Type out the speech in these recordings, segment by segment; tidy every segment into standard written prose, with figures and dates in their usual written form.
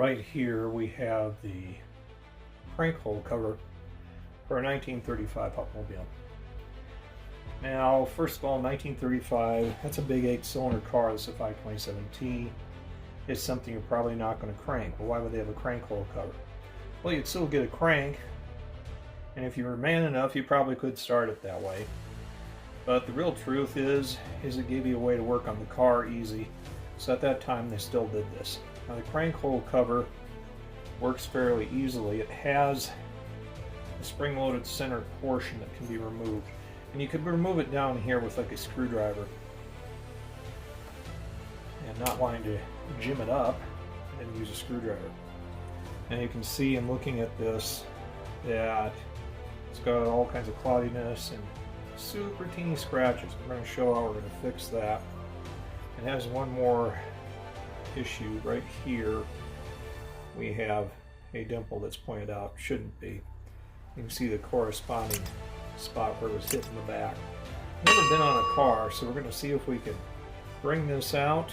Right here we have the crank hole cover for a 1935 Hupmobile. Now, first of all, 1935, that's a big 8-cylinder car. That's a 527T. It's something you're probably not going to crank. Well, why would they have a crank hole cover? Well, you'd still get a crank, and if you were man enough, you probably could start it that way. But the real truth is it gave you a way to work on the car easy. So at that time, they still did this. Now, the crank hole cover works fairly easily. It has a spring-loaded center portion that can be removed. And you could remove it down here with like a screwdriver. And not wanting to jim it up, and then use a screwdriver. And you can see in looking at this that it's got all kinds of cloudiness and super teeny scratches. We're going to show how we're going to fix that. It has one more issue right here. We have a dimple that's pointed out. Shouldn't be. You can see the corresponding spot where it was hit in the back. Never been on a car, so we're going to see if we can bring this out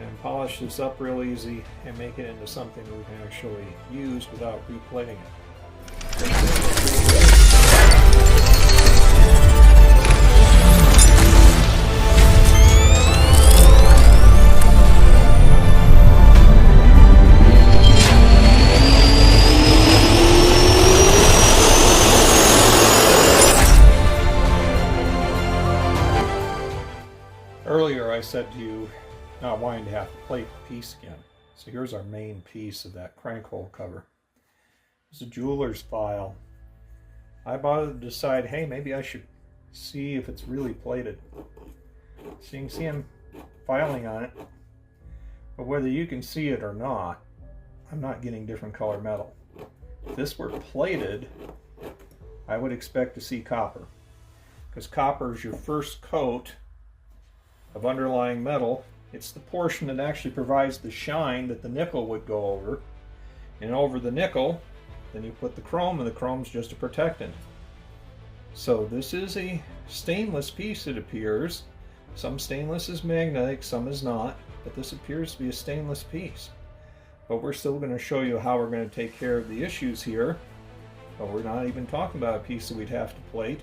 and polish this up real easy and make it into something that we can actually use without replating it. Earlier I said to you not wanting to have to plate the piece again. So here's our main piece of that crank hole cover. It's a jeweler's file. I bothered to decide, hey, maybe I should see if it's really plated. So you can see I'm filing on it. But whether you can see it or not, I'm not getting different color metal. If this were plated, I would expect to see copper. Because copper is your first coat of underlying metal. It's the portion that actually provides the shine that the nickel would go over. And over the nickel, then you put the chrome, and the chrome's just a protectant. So this is a stainless piece, it appears. Some stainless is magnetic, some is not, but this appears to be a stainless piece. But we're still going to show you how we're going to take care of the issues here. But we're not even talking about a piece that we'd have to plate.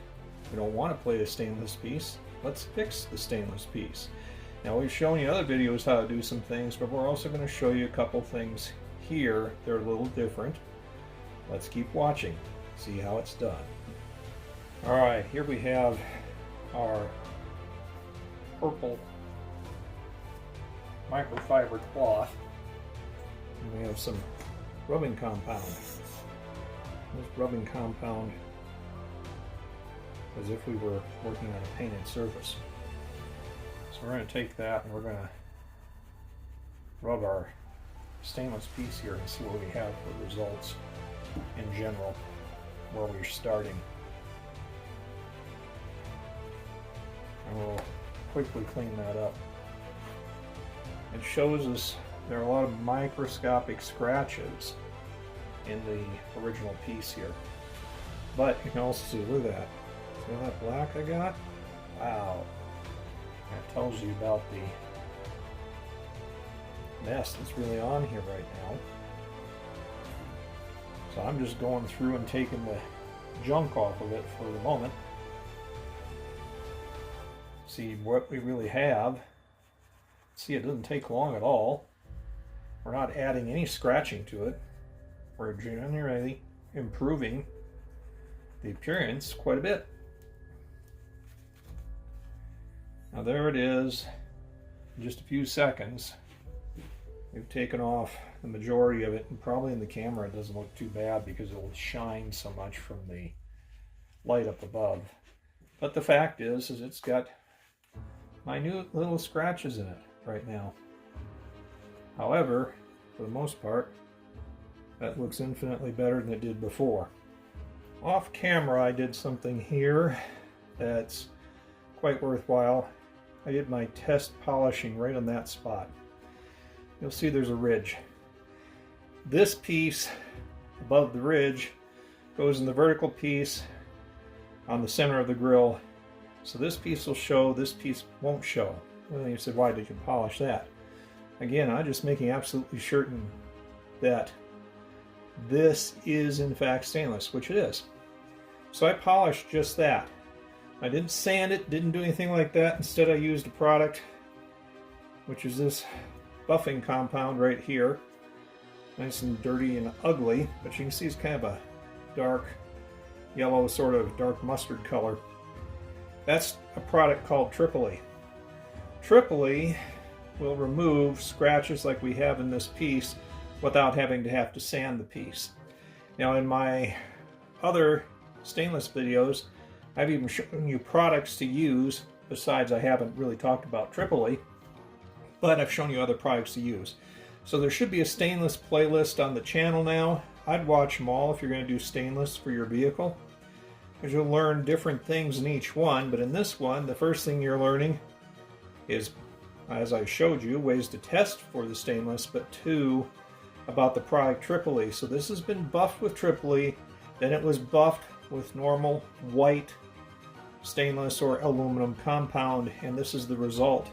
We don't want to plate a stainless piece. Let's fix the stainless piece. Now, we've shown you other videos how to do some things, but we're also going to show you a couple things here. They're a little different. Let's keep watching, see how it's done. All right, here we have our purple microfiber cloth, and we have some rubbing compound. This rubbing compound, as if we were working on a painted surface. So we're going to take that and we're going to rub our stainless piece here and see what we have for results in general, where we're starting. And we'll quickly clean that up. It shows us there are a lot of microscopic scratches in the original piece here. But you can also see, look at that. See that black I got? Wow. That tells you about the mess that's really on here right now. So I'm just going through and taking the junk off of it for the moment. See what we really have. See, it doesn't take long at all. We're not adding any scratching to it. We're generally improving the appearance quite a bit. Now there it is, in just a few seconds. We've taken off the majority of it, and probably in the camera it doesn't look too bad because it will shine so much from the light up above. But the fact is it's got minute little scratches in it right now. However, for the most part, that looks infinitely better than it did before. Off camera I did something here that's quite worthwhile. I did my test polishing right on that spot. You'll see there's a ridge. This piece above the ridge goes in the vertical piece on the center of the grill. So this piece will show, this piece won't show. Well, you said, why did you polish that? Again, I'm just making absolutely certain that this is in fact stainless, which it is. So I polished just that. I didn't sand it, didn't do anything like that. Instead I used a product, which is this buffing compound right here. Nice and dirty and ugly, but you can see it's kind of a dark yellow, sort of dark mustard color. That's a product called TripolI. TripolI will remove scratches like we have in this piece without having to have to sand the piece. Now in my other stainless videos, I've even shown you products to use. Besides, I haven't really talked about TripolI, but I've shown you other products to use. So there should be a stainless playlist on the channel now. I'd watch them all if you're going to do stainless for your vehicle, because you'll learn different things in each one. But in this one, the first thing you're learning is, as I showed you, ways to test for the stainless, but two, about the product TripolI. So this has been buffed with TripolI, then it was buffed with normal white stainless or aluminum compound, and this is the result.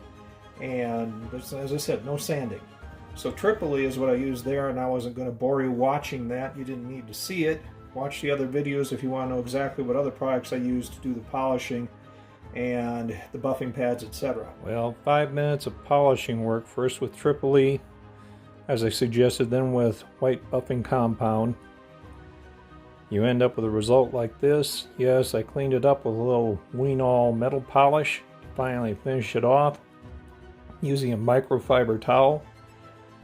And as I said, no sanding. So TripolI is what I used there, and I wasn't going to bore you watching that. You didn't need to see it. Watch the other videos if you want to know exactly what other products I used to do the polishing and the buffing pads, etc. Well, 5 minutes of polishing work, first with TripolI, as I suggested, then with white buffing compound. You end up with a result like this. Yes, I cleaned it up with a little Weenol metal polish to finally finish it off using a microfiber towel.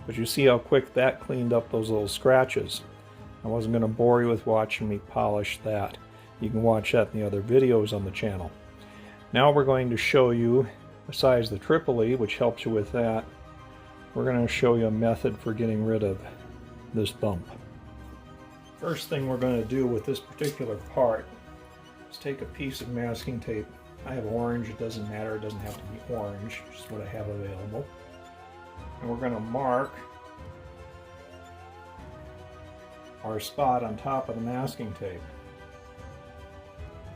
But you see how quick that cleaned up those little scratches. I wasn't going to bore you with watching me polish that. You can watch that in the other videos on the channel. Now we're going to show you, besides the TripolI, which helps you with that, we're going to show you a method for getting rid of this bump. First thing we're going to do with this particular part is take a piece of masking tape. I have orange, it doesn't matter, it doesn't have to be orange, just what I have available. And we're going to mark our spot on top of the masking tape.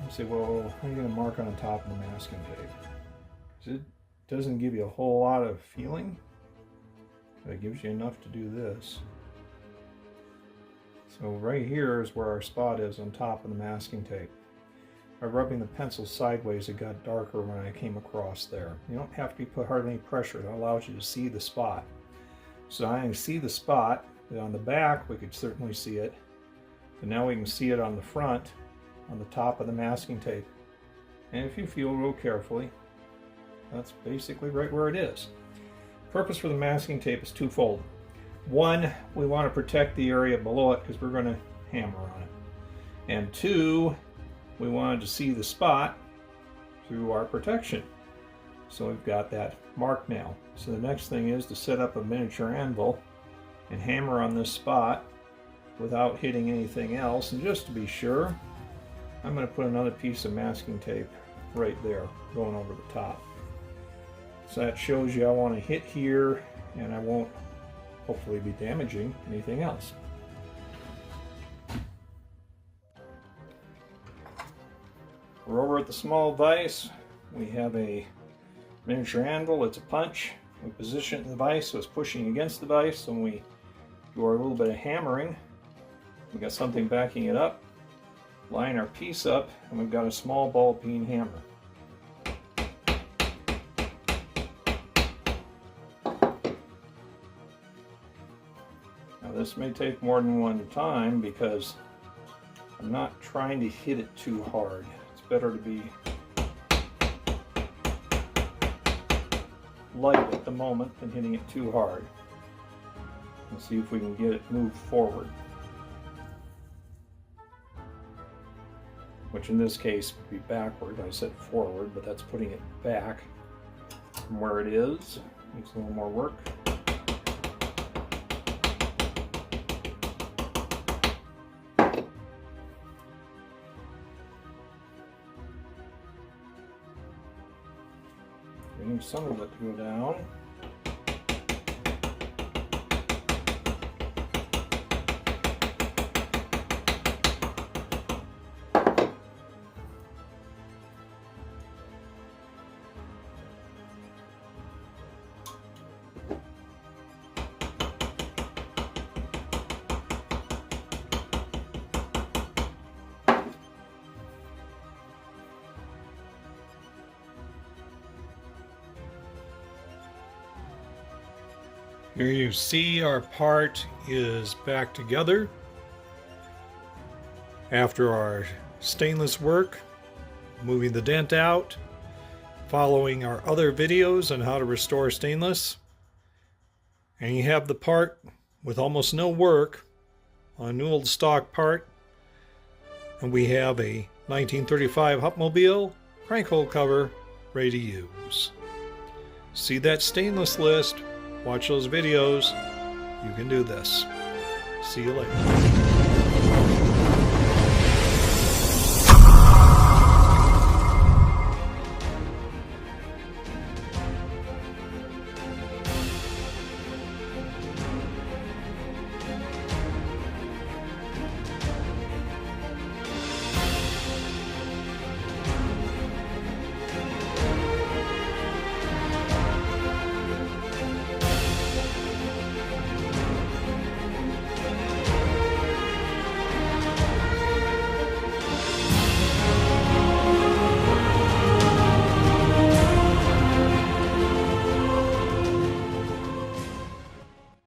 You say, well, how are you going to mark on top of the masking tape? Because it doesn't give you a whole lot of feeling, but it gives you enough to do this. So right here is where our spot is on top of the masking tape. By rubbing the pencil sideways, it got darker when I came across there. You don't have to put hardly any pressure. It allows you to see the spot. So I can see the spot. On the back, we could certainly see it. But now we can see it on the front, on the top of the masking tape. And if you feel real carefully, that's basically right where it is. The purpose for the masking tape is twofold. One, we want to protect the area below it because we're going to hammer on it. And two, we wanted to see the spot through our protection. So we've got that marked now. So the next thing is to set up a miniature anvil and hammer on this spot without hitting anything else. And just to be sure, I'm going to put another piece of masking tape right there going over the top. So that shows you I want to hit here and I won't hopefully be damaging anything else. We're over at the small vise. We have a miniature anvil. It's a punch. We position the vise so it's pushing against the vise. So when we do our little bit of hammering, we've got something backing it up. Line our piece up, and we've got a small ball peen hammer. Now this may take more than one time because I'm not trying to hit it too hard. Better to be light at the moment than hitting it too hard. Let's see if we can get it moved forward. Which in this case would be backward. I said forward, but that's putting it back from where it is. Needs a little more work. Getting some of it to go down. Here you see our part is back together after our stainless work, moving the dent out, following our other videos on how to restore stainless. And you have the part with almost no work on a new old stock part. And we have a 1935 Hupmobile crank hole cover ready to use. See that stainless list, watch those videos, you can do this. See you later.